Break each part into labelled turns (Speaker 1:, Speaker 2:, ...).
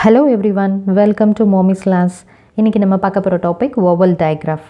Speaker 1: Hello everyone, welcome to Mommy's Class. இன்னைக்கு நம்ம பார்க்க போகிற டாபிக் vowel digraph.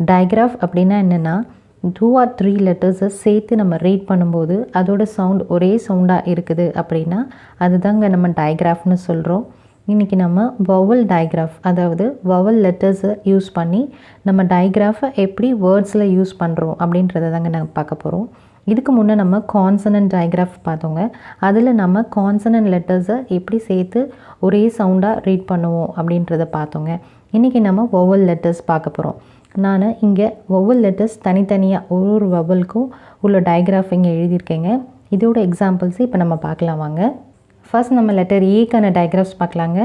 Speaker 1: Digraph அப்படின்னா என்னென்னா 2 or 3 லெட்டர்ஸை சேர்த்து நம்ம ரீட் பண்ணும்போது அதோட சவுண்ட் ஒரே சவுண்டாக இருக்குது அப்படின்னா அதுதாங்க நம்ம digraphனு சொல்கிறோம். இன்றைக்கி நம்ம vowel digraph அதாவது vowel லெட்டர்ஸை யூஸ் பண்ணி நம்ம digraphை எப்படி வேர்ட்ஸில் யூஸ் பண்ணுறோம் அப்படின்றத தாங்க நம்ம பார்க்க போகிறோம். இதுக்கு முன்னே நம்ம கான்சனன்ட் டயக்ராஃப் பார்த்தோங்க. அதில் நம்ம கான்சனன்ட் லெட்டர்ஸை எப்படி சேர்த்து ஒரே சவுண்டாக ரீட் பண்ணுவோம் அப்படின்றத பார்த்தோங்க. இன்றைக்கி நம்ம வொவல் லெட்டர்ஸ் பார்க்க போகிறோம். நான் இங்கே வொவல் லெட்டர்ஸ் தனித்தனியாக ஒரு வொவலுக்கும் உள்ள டயக்ராஃப் இங்கே எழுதியிருக்கேங்க. இதோட எக்ஸாம்பிள்ஸ் இப்போ நம்ம பார்க்கலாம் வாங்க. ஃபர்ஸ்ட் நம்ம லெட்டர் ஏக்கான டயக்ராஃப்ஸ் பார்க்கலாங்க.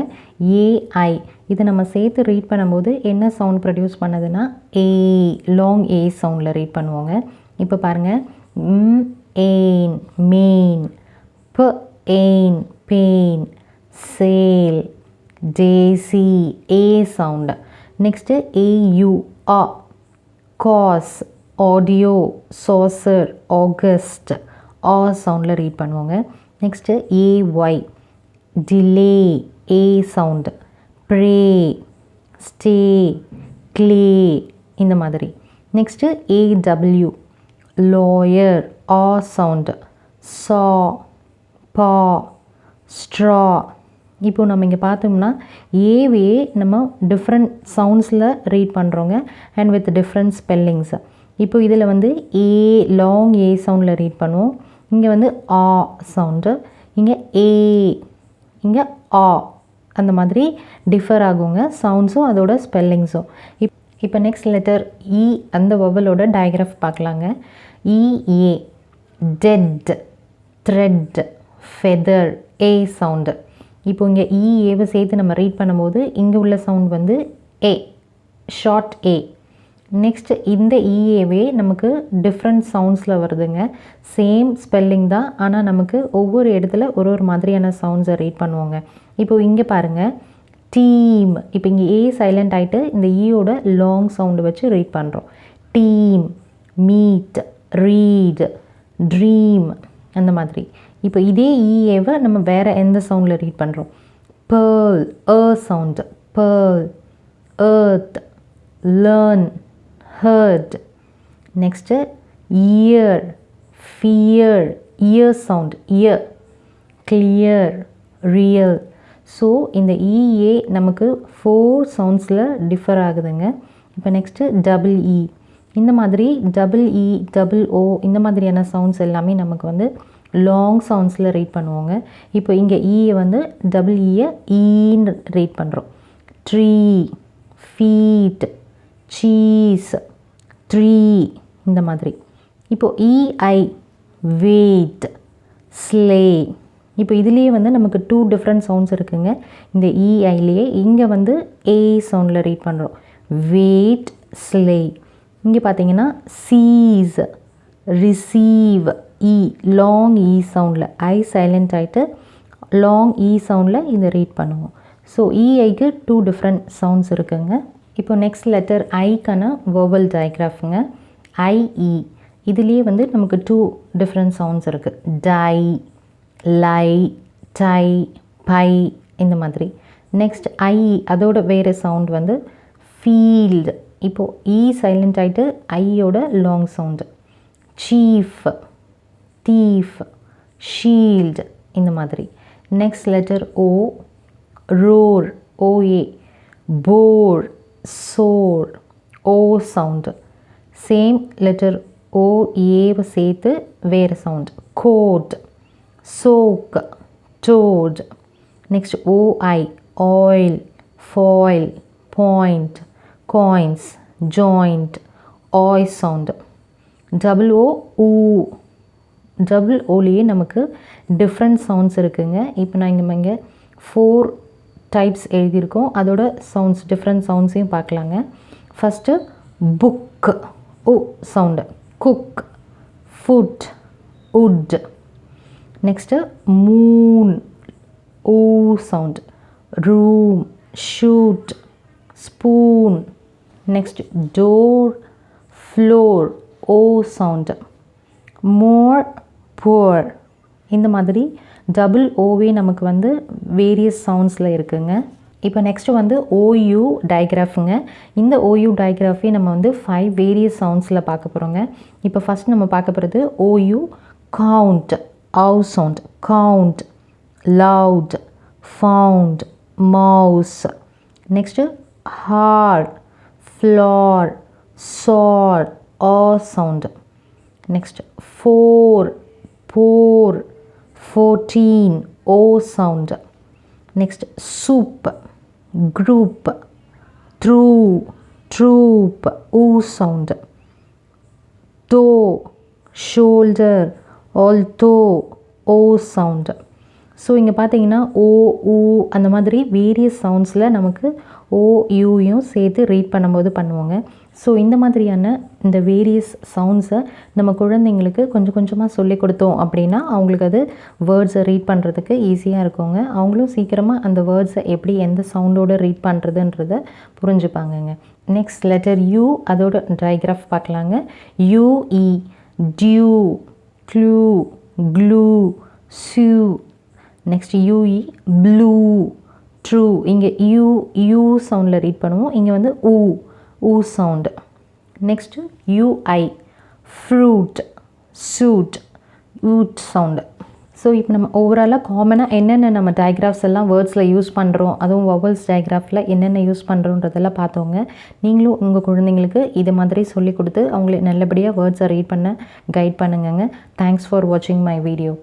Speaker 1: ஏஐ இதை நம்ம சேர்த்து ரீட் பண்ணும்போது என்ன சவுண்ட் ப்ரொடியூஸ் பண்ணுதுன்னா ஏ, லாங் ஏ சவுண்டில் ரீட் பண்ணுவோங்க. இப்போ பாருங்கள், ain main, pain pain, sail, daisy a sound. Next au a, cause, audio, saucer, august a soundல ரீட் பண்ணுவோங்க. Next ay, delay a sound, pray, stay, clay இந்த மாதிரி. Next aw, lawyer a sound, saw, paw, straw. இப்போ நம்ம இங்கே பார்த்தோம்னா ஏவே நம்ம different சவுண்ட்ஸில் read பண்ணுறோங்க அண்ட் வித் டிஃப்ரெண்ட் ஸ்பெல்லிங்ஸ். இப்போ இதில் வந்து ஏ லாங் ஏ சவுண்டில் ரீட் பண்ணுவோம். இங்கே வந்து ஆ சவுண்டு, இங்கே ஏ, இங்கே ஆ, அந்த மாதிரி டிஃபர் ஆகுங்க சவுண்ட்ஸும் அதோட ஸ்பெல்லிங்ஸும். இப்போ நெக்ஸ்ட் லெட்டர் இ, அந்த வொவலோட டயக்ராஃப் பார்க்கலாங்க. இஏ, டெட், த்ரெட், ஃபெதர் ஏ சவுண்டு. இப்போ இங்கே இஏவை சேர்த்து நம்ம ரீட் பண்ணும்போது இங்கே உள்ள சவுண்ட் வந்து ஏ, ஷார்ட் ஏ. நெக்ஸ்ட் இந்த இஏவே நமக்கு டிஃப்ரெண்ட் சவுண்ட்ஸில் வருதுங்க. சேம் ஸ்பெல்லிங் தான், ஆனால் நமக்கு ஒவ்வொரு இடத்துல ஒரு ஒரு மாதிரியான சவுண்ட்ஸை ரீட் பண்ணுவோங்க. இப்போ இங்கே பாருங்கள், டீம். இப்போ இங்கே ஏ சைலண்ட் ஆகிட்டு இந்த ஈயோட லாங் சவுண்டு வச்சு ரீட் பண்ணுறோம். டீம், மீட், ரீட், ட்ரீம் அந்த மாதிரி. இப்போ இதே ஈஏவை நம்ம வேறு எந்த சவுண்டில் ரீட் பண்ணுறோம். Pearl sound, pearl, earth, learn, hurt. Next year, fear, year sound, year, clear, real. So இந்த இஏ நமக்கு 4 சவுண்ட்ஸில் டிஃபர் ஆகுதுங்க. இப்போ நெக்ஸ்ட்டு டபுள் இ, இந்த மாதிரி டபுள் இ, டபுள் ஓ இந்த மாதிரியான சவுண்ட்ஸ் எல்லாமே நமக்கு வந்து லாங் சவுண்ட்ஸில் ரீட் பண்ணுவோங்க. இப்போ இங்கே ஈயை வந்து டபுள் ஈயை ஈன்னு ரீட் பண்ணுறோம். ட்ரீ, ஃபீட், சீஸ், ட்ரீ இந்த மாதிரி. இப்போ இஐ, வெயிட், ஸ்லே. இப்போ இதுலேயே வந்து நமக்கு 2 டிஃப்ரெண்ட் சவுண்ட்ஸ் இருக்குங்க. இந்த இஐலேயே இங்கே வந்து ஏ சவுண்டில் ரீட் பண்ணுறோம். Weight, sleigh. இங்கே பார்த்தீங்கன்னா seize, receive, E long E சவுண்டில், ஐ சைலண்ட் ஆகிட்டு லாங் இ சவுண்டில் இதை ரீட் பண்ணுவோம். ஸோ இஐக்கு 2 டிஃப்ரெண்ட் சவுண்ட்ஸ் இருக்குங்க. இப்போ நெக்ஸ்ட் லெட்டர் ஐக்கான வொவல் டயக்ராஃபுங்க. ஐஇ இதுலேயே வந்து நமக்கு 2 டிஃப்ரெண்ட் சவுண்ட்ஸ் இருக்குது. டை, லை, டை, பை இந்த மாதிரி. நெக்ஸ்ட் ஐ அதோட வேறு சவுண்ட் வந்து ஃபீல்டு. இப்போது இ சைலண்ட் ஆகிட்டு ஐயோட long sound. Chief, thief, shield இந்த மாதிரி. Next letter O, roar, OA, boar, soar, O sound. Same letter O ஏவை சேர்த்து வேறு sound. Coat, soak, toad. Next OI, oil, foil, point, coins, joint, oi sound. Double O, oo. Double ஓலேயே நமக்கு different sounds இருக்குங்க. இப்போ நான் இங்கே 4 types எழுதியிருக்கோம். அதோட சவுண்ட்ஸ் டிஃப்ரெண்ட் சவுண்ட்ஸையும் பார்க்கலாங்க. First book, O sound. Cook, foot, wood. Next moon, O sound. Room, shoot, spoon. Next door, floor, O sound. More, poor, இந்த மாதிரி டபுள் ஓவே நமக்கு வந்து வேரியஸ் சவுண்ட்ஸில் இருக்குங்க. இப்போ நெக்ஸ்ட்டு வந்து OU டயக்ராஃபுங்க. இந்த OU டயக்ராஃபே நம்ம வந்து 5 வேரியஸ் சவுண்ட்ஸில் பார்க்க போகிறோங்க. இப்போ ஃபஸ்ட் நம்ம பார்க்க போகிறது OU count, ow sound, count, loud, found, mouse. Next hour, flour, sour, ah sound. Next 4, pour, 14, O sound. Next soup, group, through, troop, oo sound. Though, shoulder, although, O sound. So இங்கே பார்த்தீங்கன்னா ஓ, ஊ அந்த மாதிரி various சவுண்ட்ஸில் நமக்கு ஓ, யூயும் சேர்த்து read பண்ணும்போது பண்ணுவோங்க. So இந்த மாதிரியான இந்த வேரியஸ் சவுண்ட்ஸை நம்ம குழந்தைங்களுக்கு கொஞ்சம் கொஞ்சமாக சொல்லி கொடுத்தோம் அப்படின்னா அவங்களுக்கு அது வேர்ட்ஸை ரீட் பண்ணுறதுக்கு ஈஸியாக இருக்குங்க. அவங்களும் சீக்கிரமாக அந்த வேர்ட்ஸை எப்படி எந்த சவுண்டோடு ரீட் பண்ணுறதுன்றதை புரிஞ்சுப்பாங்கங்க. நெக்ஸ்ட் லெட்டர் யூ, அதோட டயக்ராஃப் பார்க்கலாங்க. UE, due, clue, clue, sue. Next UE blue, true. இங்கே யூ சவுண்டில் ரீட் பண்ணுவோம். இங்கே வந்து oo sound. Next UI fruit, suit, ஊட் சவுண்டு. ஸோ இப்போ நம்ம ஓவராலாக காமனாக என்னென்ன நம்ம டயக்ராஃப்ஸ் எல்லாம் வேர்ட்ஸில் யூஸ் பண்ணுறோம், அதுவும் வவல்ஸ் டயக்ராஃபில் என்னென்ன யூஸ் பண்ணுறோன்றதெல்லாம் பார்த்தோங்க. நீங்களும் உங்கள் குழந்தைங்களுக்கு இது மாதிரி சொல்லி கொடுத்து அவங்களை நல்லபடியாக வேர்ட்ஸை ரீட் பண்ண கைட் பண்ணுங்கங்க. தேங்க்ஸ் ஃபார் வாட்சிங் மை வீடியோ.